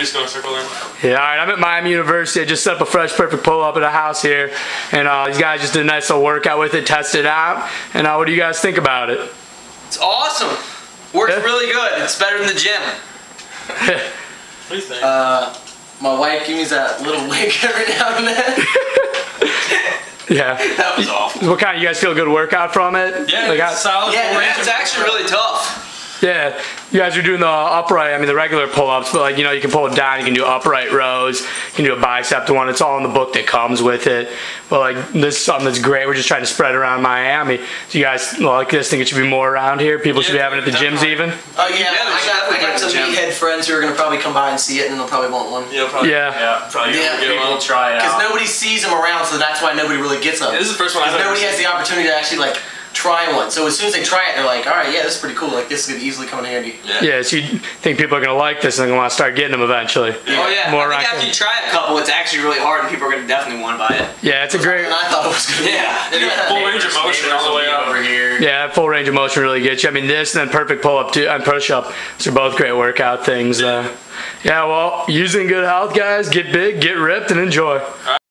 just go in a circle then. Yeah, all right, I'm at Miami University. I just set up a fresh, perfect pull-up at a house here. And these guys just did a nice little workout with it, tested it out. And what do you guys think about it? It's awesome. Works really good. It's better than the gym. What do you think? My wife gives me that little wink every now and then. Yeah. That was awful. What kind? You guys feel a good workout from it? Yeah, Like, it's solid. Yeah, it's actually really tough. Yeah, you guys are doing the upright, the regular pull-ups, but like, you can pull it down, you can do upright rows, you can do a bicep one, it's all in the book that comes with it. But like, this is something that's great, we're just trying to spread around Miami. So you guys like this, think it should be more around here? People should be having it at the gyms even? Oh yeah, I got some meathead friends who are gonna probably come by and see it, and they'll probably want one. Yeah, probably. Yeah. Probably. Yeah. We'll try it out. Because nobody sees them around, so that's why nobody really gets them. This is the first one I've ever Nobody has seen. the opportunity to actually like try one. So as soon as they try it, they're like, all right, yeah, this is pretty cool. Like this could easily come in handy. Yeah, so you think people are going to like this and they're going to want to start getting them eventually. Oh yeah, More I think after you try a couple, it's actually really hard, and people are gonna definitely want to buy it. Yeah, it's a great... And I thought it was good. Yeah. Full range of motion all the way over here. Yeah, full range of motion really gets you. This and then perfect pull-up too, and push-up. These are both great workout things. Yeah, well, using good health, guys, get big, get ripped, and enjoy.